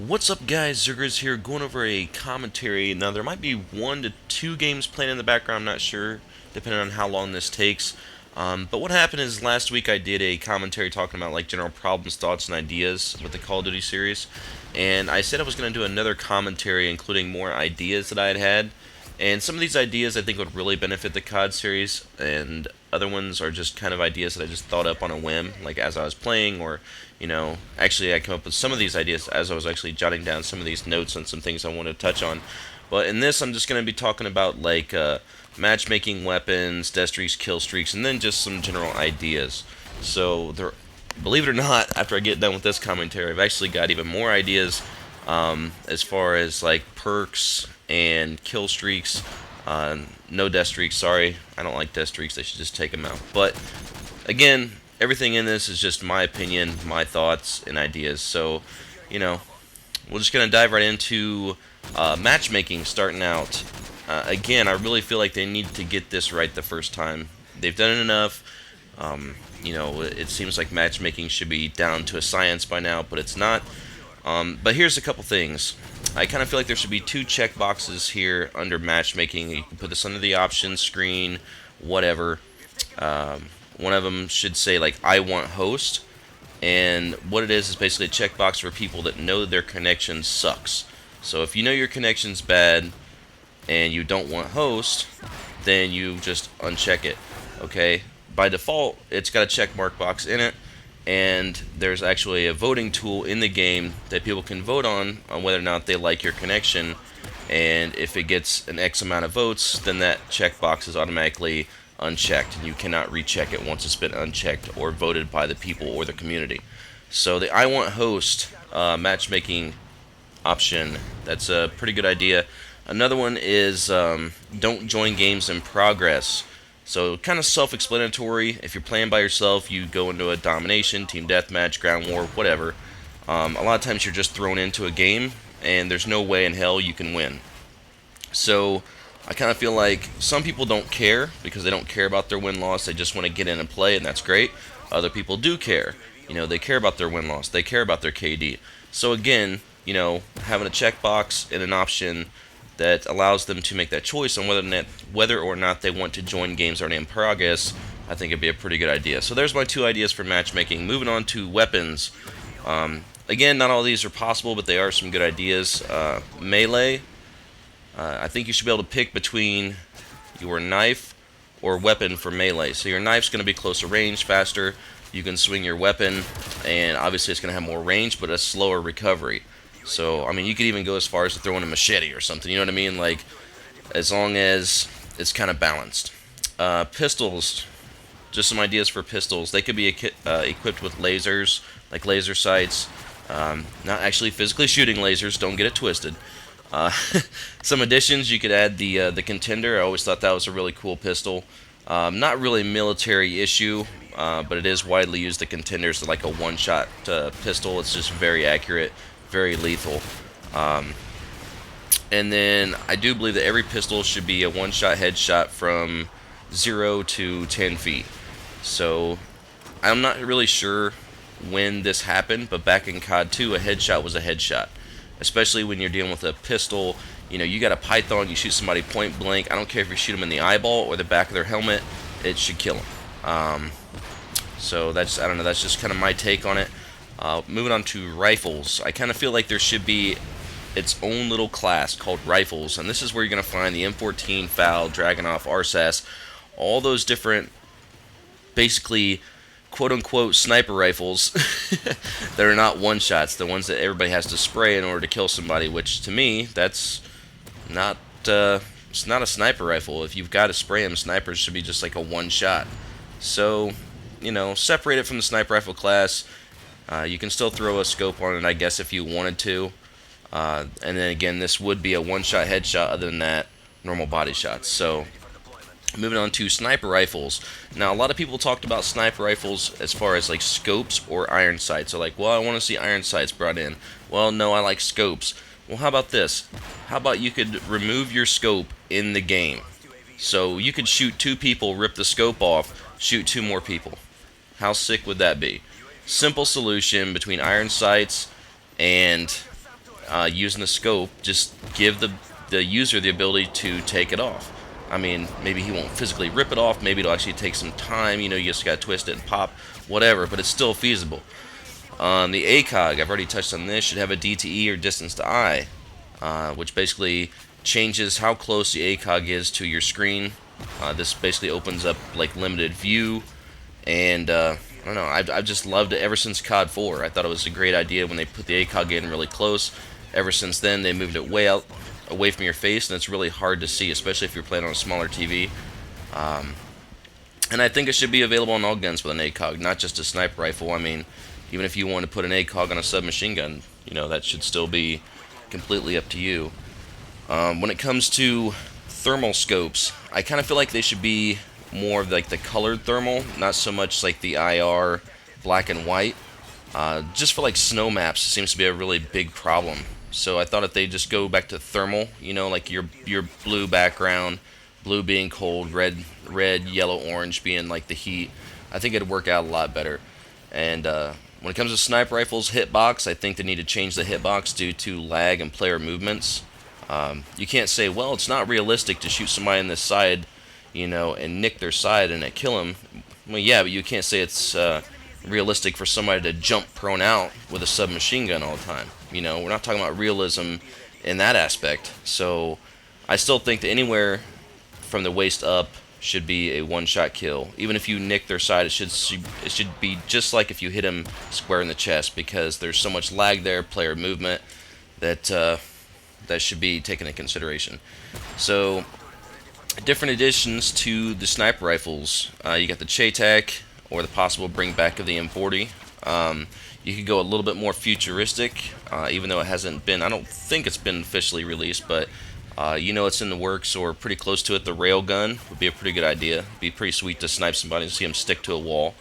What's up, guys? zzirGrizz here, going over a commentary. Now, there might be 1 to 2 games playing in the background, I'm not sure, depending on how long this takes. But what happened is last week I did a commentary talking about like general problems, thoughts, and ideas with the Call of Duty series. And I said I was going to do another commentary including more ideas that I had. And some of these ideas I think would really benefit the COD series, and other ones are just kind of ideas that I just thought up on a whim, like as I was playing, or, actually I came up with some of these ideas as I was actually jotting down some of these notes on some things I wanted to touch on. But in this, I'm just going to be talking about, like, matchmaking, weapons, death streaks, kill streaks, and then just some general ideas. So, believe it or not, after I get done with this commentary, I've actually got even more ideas as far as like perks and kill streaks. No death streaks, sorry. I don't like death streaks, they should just take them out. But again, everything in this is just my opinion, my thoughts, and ideas. So, we're just going to dive right into matchmaking starting out. Again, I really feel like they need to get this right the first time. They've done it enough. It seems like matchmaking should be down to a science by now, but it's not. But here's a couple things. I kind of feel like there should be 2 checkboxes here under matchmaking. You can put this under the options screen, whatever. One of them should say, like, I want host. And what it is basically a checkbox for people that know their connection sucks. So if you know your connection's bad and you don't want host, then you just uncheck it. Okay? By default, it's got a check mark box in it. And there's actually a voting tool in the game that people can vote on whether or not they like your connection. And if it gets an X amount of votes, then that checkbox is automatically unchecked, and you cannot recheck it once it's been unchecked or voted by the people or the community. So the I want host matchmaking option, that's a pretty good idea. Another one is don't join games in progress. So kind of self-explanatory. If you're playing by yourself, you go into a domination, team deathmatch, ground war, whatever. A lot of times you're just thrown into a game, and there's no way in hell you can win. So I kind of feel like some people don't care because they don't care about their win-loss. They just want to get in and play, and that's great. Other people do care. They care about their win-loss. They care about their KD. So again, having a checkbox and an option that allows them to make that choice on whether or not they want to join games already in progress, I think it'd be a pretty good idea. So there's my 2 ideas for matchmaking. Moving on to weapons. Again, not all of these are possible, but they are some good ideas. Melee. I think you should be able to pick between your knife or weapon for melee. So your knife's going to be closer range, faster. You can swing your weapon, and obviously it's going to have more range, but a slower recovery. So, I mean, you could even go as far as to throw in a machete or something, you know what I mean? Like, as long as it's kind of balanced. Pistols, just some ideas for pistols. They could be equipped with lasers, like laser sights. Not actually physically shooting lasers, don't get it twisted. Some additions, you could add the Contender. I always thought that was a really cool pistol. Not really a military issue, but it is widely used. The Contender is like a one-shot pistol. It's just very accurate, very lethal. And then I do believe that every pistol should be a one-shot headshot from 0 to 10 feet. So I'm not really sure when this happened, but back in COD 2, a headshot was a headshot. Especially when you're dealing with a pistol, you got a Python, you shoot somebody point blank. I don't care if you shoot them in the eyeball or the back of their helmet, it should kill them. So that's, I don't know, that's just kind of my take on it. Moving on to rifles. I kind of feel like there should be its own little class called rifles, and this is where you're going to find the M14, FAL, Dragunov, RSAS, all those different, basically, quote-unquote sniper rifles that are not one-shots, the ones that everybody has to spray in order to kill somebody, which to me, that's not, it's not a sniper rifle. If you've got to spray them, snipers should be just like a one-shot. So, separate it from the sniper rifle class. You can still throw a scope on it, I guess, if you wanted to. And then again, this would be a one-shot headshot. Other than that, normal body shots. So, moving on to sniper rifles. Now, a lot of people talked about sniper rifles as far as like scopes or iron sights. They're like, well, I want to see iron sights brought in. Well, no, I like scopes. Well, how about this? How about you could remove your scope in the game? So you could shoot 2 people, rip the scope off, shoot 2 more people. How sick would that be? Simple solution between iron sights and using the scope, just give the user the ability to take it off. I mean, maybe he won't physically rip it off. Maybe it'll actually take some time. You know, you just gotta twist it and pop, whatever. But it's still feasible. The ACOG, I've already touched on this, should have a DTE or distance to eye, which basically changes how close the ACOG is to your screen. This basically opens up like limited view, and I don't know. I've just loved it ever since COD 4. I thought it was a great idea when they put the ACOG in really close. Ever since then, they moved it way out away from your face, and it's really hard to see, especially if you're playing on a smaller TV. And I think it should be available on all guns with an ACOG, not just a sniper rifle. I mean, even if you want to put an ACOG on a submachine gun, you know, that should still be completely up to you. When it comes to thermal scopes, I kind of feel like they should be more of like the colored thermal, not so much like the IR black and white. Just for like snow maps, it seems to be a really big problem. So I thought if they just go back to thermal, you know, like your blue background, blue being cold, red, yellow, orange being like the heat, I think it'd work out a lot better. And when it comes to sniper rifles, hitbox, I think they need to change the hitbox due to lag and player movements. You can't say, well, it's not realistic to shoot somebody in the side, you know, and nick their side and kill them. Well, yeah, but you can't say it's realistic for somebody to jump prone out with a submachine gun all the time. You know, we're not talking about realism in that aspect. So I still think that anywhere from the waist up should be a one-shot kill. Even if you nick their side, it should be just like if you hit him square in the chest, because there's so much lag there, player movement, that that should be taken into consideration. So, different additions to the sniper rifles. You got the ChayTac, or the possible bring back of the M40. You could go a little bit more futuristic, even though it hasn't been, I don't think it's been officially released, but you know it's in the works or pretty close to it. The railgun would be a pretty good idea. It'd be pretty sweet to snipe somebody and see them stick to a wall.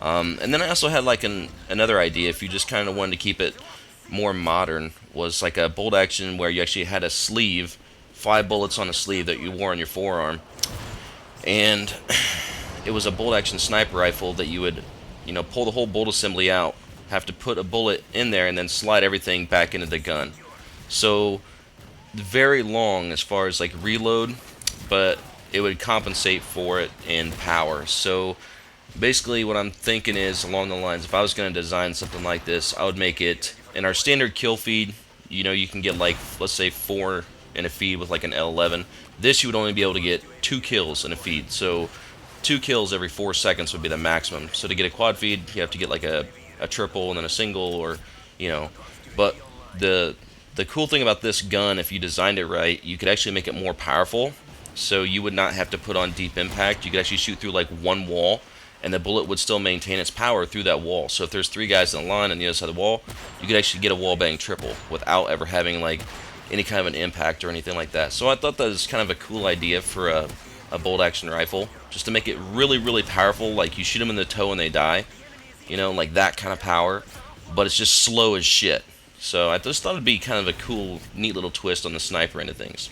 And then I also had like another idea, if you just kind of wanted to keep it more modern, was like a bolt action where you actually had a sleeve, 5 bullets on a sleeve that you wore on your forearm, and it was a bolt action sniper rifle that you would, you know, pull the whole bolt assembly out, have to put a bullet in there, and then slide everything back into the gun. So very long as far as like reload, but it would compensate for it in power. So basically what I'm thinking is along the lines, if I was going to design something like this, I would make it in our standard kill feed. You know, you can get like, let's say 4 in a feed with like an L11. This you would only be able to get 2 kills in a feed. So 2 kills every 4 seconds would be the maximum. So to get a quad feed, you have to get like a triple and then a single, or, you know. But the cool thing about this gun, if you designed it right, you could actually make it more powerful. So you would not have to put on deep impact. You could actually shoot through like one wall, and the bullet would still maintain its power through that wall. So if there's 3 guys in a line on the other side of the wall, you could actually get a wall bang triple without ever having like any kind of an impact or anything like that. So I thought that was kind of a cool idea for a bolt action rifle, just to make it really, really powerful. Like you shoot them in the toe and they die, you know, like that kind of power, but it's just slow as shit. So I just thought it'd be kind of a cool, neat little twist on the sniper end of things.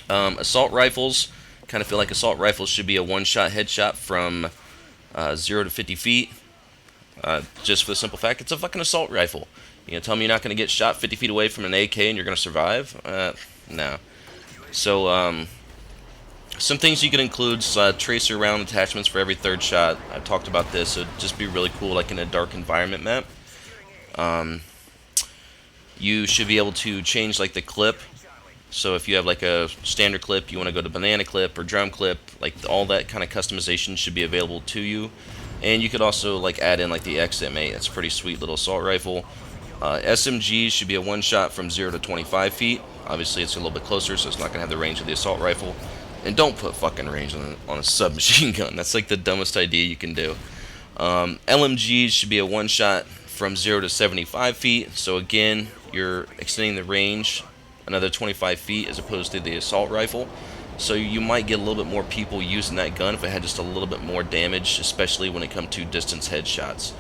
Assault rifles, kind of feel like assault rifles should be a one-shot headshot from 0 to 50 feet, just for the simple fact it's a fucking assault rifle. You know, tell me you're not going to get shot 50 feet away from an AK and you're going to survive? No. So, some things you can include, tracer round attachments for every 3rd shot. I've talked about this, so it'd just be really cool, like in a dark environment map. You should be able to change like the clip. So if you have like a standard clip, you want to go to banana clip or drum clip, like all that kind of customization should be available to you. And you could also like add in like the XM8. That's a pretty sweet little assault rifle. SMGs should be a one-shot from 0 to 25 feet. Obviously it's a little bit closer, so it's not going to have the range of the assault rifle. And don't put fucking range on a submachine gun. That's like the dumbest idea you can do. LMGs should be a one-shot from 0 to 75 feet. So again, you're extending the range another 25 feet as opposed to the assault rifle. So you might get a little bit more people using that gun if it had just a little bit more damage, especially when it comes to distance headshots.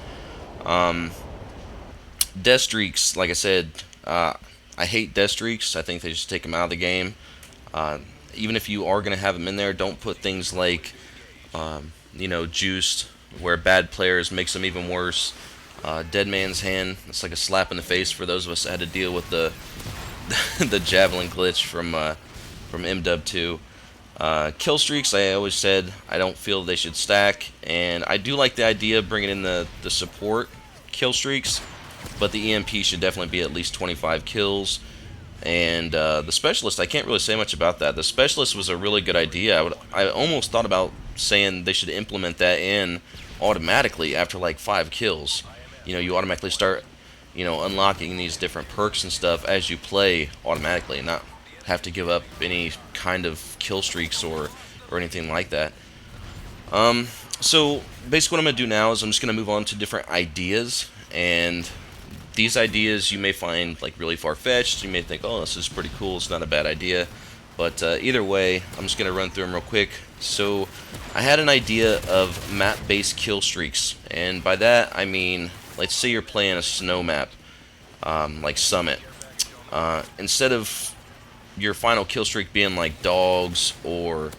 Death streaks, like I said, I hate death streaks. I think they should take them out of the game. Even if you are going to have them in there, don't put things like, you know, juiced, where bad players makes them even worse. Dead Man's Hand. It's like a slap in the face for those of us that had to deal with the the javelin glitch from MW2. Kill streaks, I always said I don't feel they should stack, and I do like the idea of bringing in the support kill streaks, but the EMP should definitely be at least 25 kills. And the specialist, I can't really say much about that. The specialist was a really good idea. I almost thought about saying they should implement that in automatically after like 5 kills. You know, you automatically start, unlocking these different perks and stuff as you play automatically, and not have to give up any kind of kill streaks or anything like that. So basically what I'm going to do now is I'm just going to move on to different ideas, and these ideas you may find like really far-fetched. You may think, oh, this is pretty cool, it's not a bad idea. But either way, I'm just going to run through them real quick. So I had an idea of map-based kill streaks, and by that I mean, let's say you're playing a snow map, like Summit. Instead of your final kill streak being like dogs or,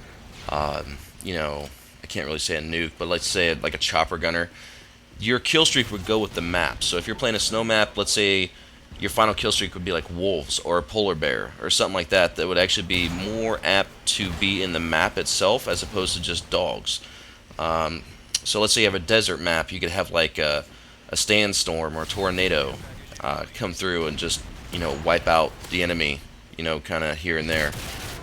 I can't really say a nuke, but let's say like a chopper gunner, your kill streak would go with the map. So if you're playing a snow map, let's say your final kill streak would be like wolves or a polar bear or something like that, that would actually be more apt to be in the map itself as opposed to just dogs. So let's say you have a desert map, you could have like a sandstorm or a tornado come through and just, wipe out the enemy, kind of here and there.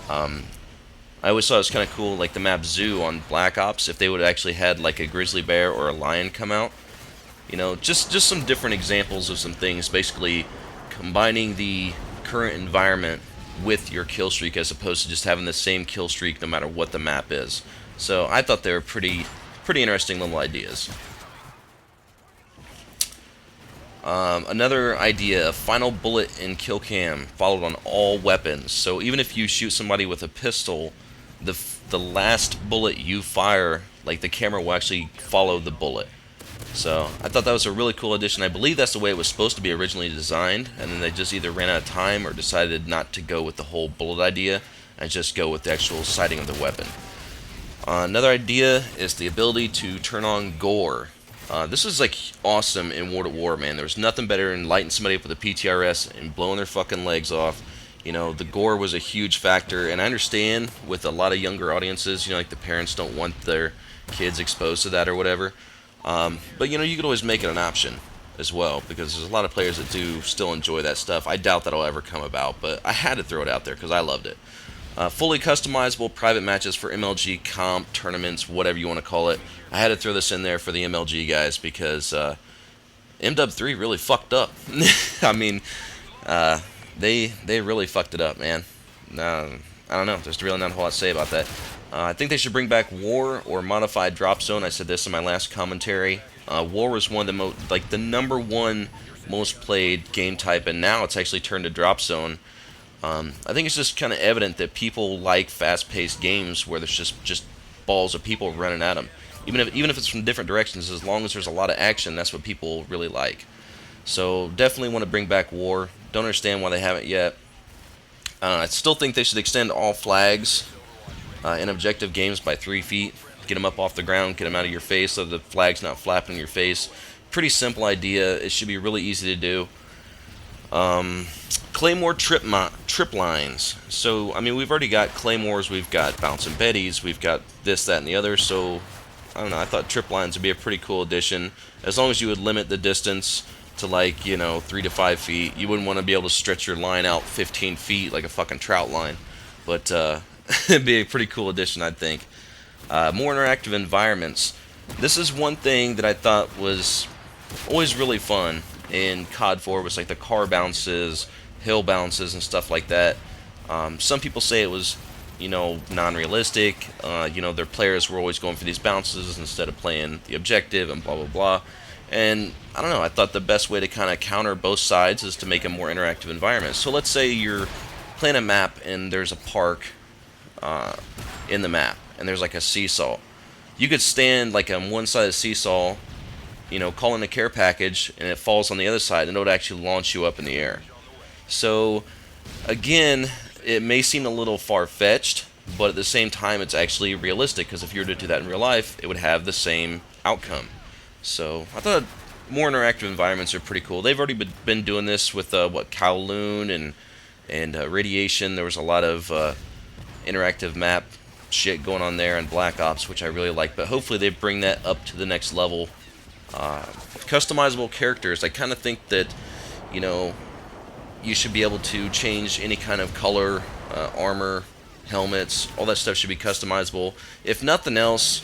I always thought it was kind of cool, like the map Zoo on Black Ops, if they would have actually had like a grizzly bear or a lion come out. Just some different examples of some things, basically combining the current environment with your kill streak as opposed to just having the same kill streak no matter what the map is. So I thought they were pretty interesting little ideas. Another idea, final bullet in kill cam followed on all weapons. So even if you shoot somebody with a pistol, the last bullet you fire, like the camera will actually follow the bullet. So I thought that was a really cool addition. I believe that's the way it was supposed to be originally designed, and then they just either ran out of time or decided not to go with the whole bullet idea and just go with the actual sighting of the weapon. Another idea is the ability to turn on gore. This is like awesome in World at War, man. There was nothing better than lighting somebody up with a PTRS and blowing their fucking legs off. The gore was a huge factor, and I understand with a lot of younger audiences, like the parents don't want their kids exposed to that or whatever. But you could always make it an option as well, because there's a lot of players that do still enjoy that stuff. I doubt that'll ever come about, but I had to throw it out there because I loved it. Fully customizable private matches for MLG comp, tournaments, whatever you want to call it. I had to throw this in there for the MLG guys because MW3 really fucked up. I mean, they really fucked it up, man. I don't know. There's really not a whole lot to say about that. I think they should bring back War or Modified Drop Zone. I said this in my last commentary. War was one of the number one most played game type, and now it's actually turned to Drop Zone. I think it's just kind of evident that people like fast-paced games where there's just balls of people running at them. Even if it's from different directions, as long as there's a lot of action, that's what people really like. So definitely want to bring back War. Don't understand why they haven't yet. I still think they should extend all flags in objective games by 3 feet. Get them up off the ground, get them out of your face so the flag's not flapping in your face. Pretty simple idea. It should be really easy to do. Claymore trip lines. So, I mean, we've already got Claymores, we've got Bouncing Betties, we've got this, that, and the other. So, I don't know, I thought trip lines would be a pretty cool addition. As long as you would limit the distance to 3 to 5 feet. You wouldn't want to be able to stretch your line out 15 feet like a fucking trout line. But, it'd be a pretty cool addition, I'd think. More interactive environments. This is one thing that I thought was always really fun in COD 4, was like the car bounces, hill bounces, and stuff like that. Some people say it was, non-realistic. Their players were always going for these bounces instead of playing the objective and blah, blah, blah. And I don't know, I thought the best way to kind of counter both sides is to make a more interactive environment. So let's say you're playing a map and there's a park in the map, and there's like a seesaw. You could stand like on one side of the seesaw, call in a care package, and it falls on the other side, and it would actually launch you up in the air. So, again, it may seem a little far-fetched, but at the same time, it's actually realistic, because if you were to do that in real life, it would have the same outcome. So, I thought more interactive environments are pretty cool. They've already been doing this with what Kowloon and Radiation. There was a lot of interactive map shit going on there and Black Ops, which I really like. But hopefully they bring that up to the next level. Customizable characters. I kind of think that, you know, you should be able to change any kind of color, armor, helmets, all that stuff should be customizable. If nothing else,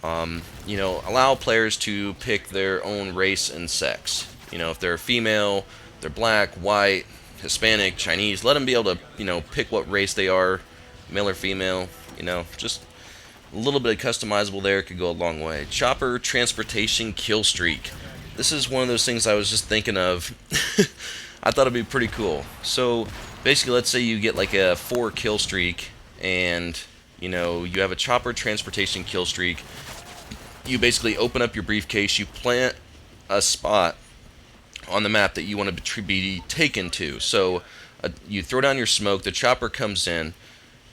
you know, allow players to pick their own race and sex. You know, if they're female, they're black, white, Hispanic, Chinese, let them be able to, you know, pick what race they are, male or female. You know, just a little bit of customizable there could go a long way. Chopper transportation kill streak. This is one of those things I was just thinking of. I thought it'd be pretty cool. So basically, let's say you get like a 4 kill streak, and you know you have a chopper transportation kill streak. You basically open up your briefcase, you plant a spot on the map that you want to be taken to. So you throw down your smoke, the chopper comes in,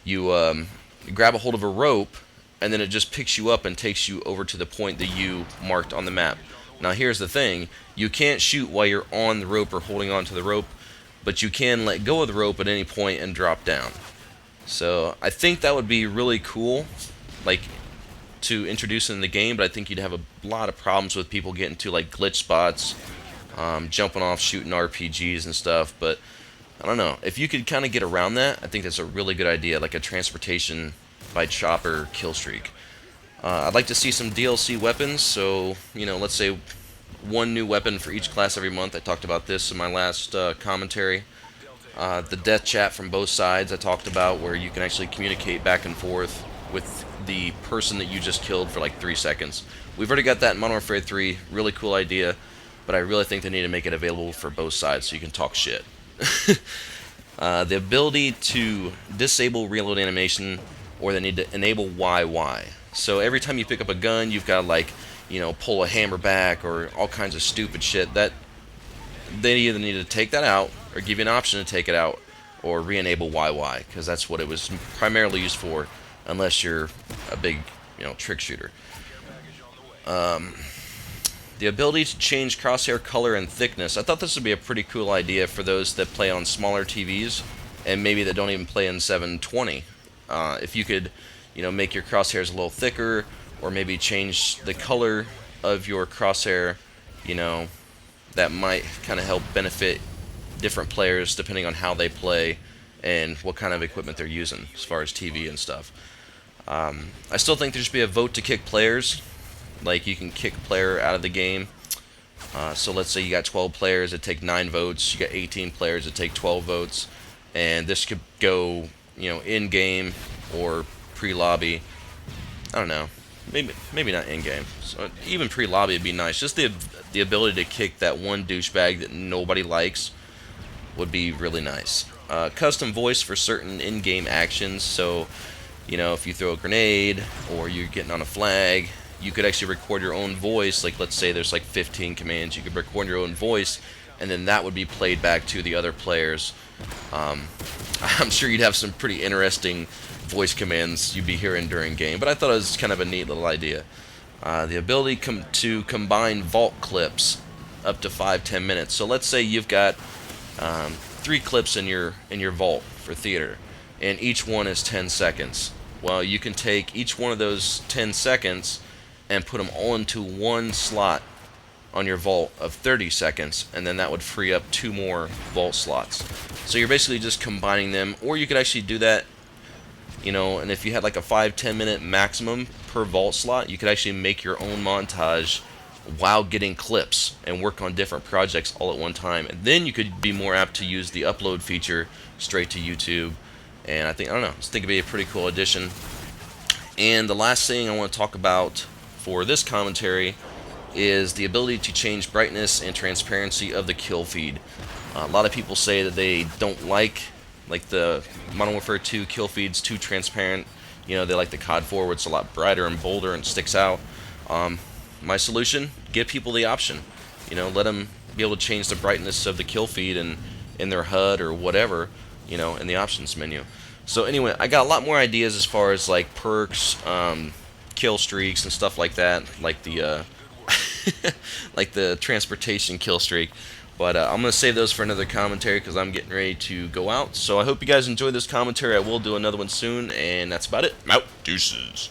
you grab a hold of a rope, and then it just picks you up and takes you over to the point that you marked on the map. Now here's the thing, you can't shoot while you're on the rope or holding on to the rope, but you can let go of the rope at any point and drop down. So I think that would be really cool, like, to introduce in the game, but I think you'd have a lot of problems with people getting to like glitch spots, jumping off, shooting RPGs and stuff. But I don't know, if you could kind of get around that, I think that's a really good idea, like a transportation by chopper kill streak. I'd like to see some DLC weapons, so, you know, let's say 1 new weapon for each class every month. I talked about this in my last commentary. The death chat from both sides I talked about, where you can actually communicate back and forth with the person that you just killed for like 3 seconds. We've already got that in Modern Warfare 3, really cool idea, but I really think they need to make it available for both sides so you can talk shit. The ability to disable reload animation, or they need to enable YY. So every time you pick up a gun, you've got to, like, you know, pull a hammer back or all kinds of stupid shit. That they either need to take that out or give you an option to take it out, or re-enable YY, because that's what it was primarily used for, unless you're a big, you know, trick shooter. The ability to change crosshair color and thickness. I thought this would be a pretty cool idea for those that play on smaller TVs and maybe that don't even play in 720. If you could, you know, make your crosshairs a little thicker, or maybe change the color of your crosshair, you know, that might kind of help benefit different players depending on how they play and what kind of equipment they're using as far as TV and stuff. I still think there should be a vote to kick players. Like, you can kick a player out of the game. So let's say you got 12 players that take 9 votes, you got 18 players that take 12 votes, and this could go, you know, in-game or pre-lobby. I don't know. Maybe not in-game. So even pre-lobby would be nice. Just the ability to kick that one douchebag that nobody likes would be really nice. Custom voice for certain in-game actions. So, you know, if you throw a grenade or you're getting on a flag, you could actually record your own voice. Like, let's say there's like 15 commands. You could record your own voice, and then that would be played back to the other players. I'm sure you'd have some pretty interesting voice commands you'd be hearing during game, but I thought it was kind of a neat little idea. The ability to combine vault clips up to 5-10 minutes. So let's say you've got 3 clips in your vault for theater, and each one is 10 seconds. Well, you can take each one of those 10 seconds and put them all into one slot on your vault of 30 seconds, and then that would free up 2 more vault slots. So you're basically just combining them, or you could actually do that, you know, and if you had like a 5-10 minute maximum per vault slot, you could actually make your own montage while getting clips and work on different projects all at one time. And then you could be more apt to use the upload feature straight to YouTube. And I don't know, I think it'd be a pretty cool addition. And the last thing I want to talk about for this commentary is the ability to change brightness and transparency of the kill feed. A lot of people say that they don't like the Modern Warfare 2 kill feed's too transparent. You know, they like the CoD 4 where it's a lot brighter and bolder and sticks out. My solution, give people the option. You know, let them be able to change the brightness of the kill feed in their HUD or whatever, you know, in the options menu. So anyway, I got a lot more ideas as far as like perks, kill streaks and stuff like that, like the like the transportation kill streak. But I'm going to save those for another commentary because I'm getting ready to go out. So I hope you guys enjoyed this commentary. I will do another one soon, and that's about it. I'm out. Deuces.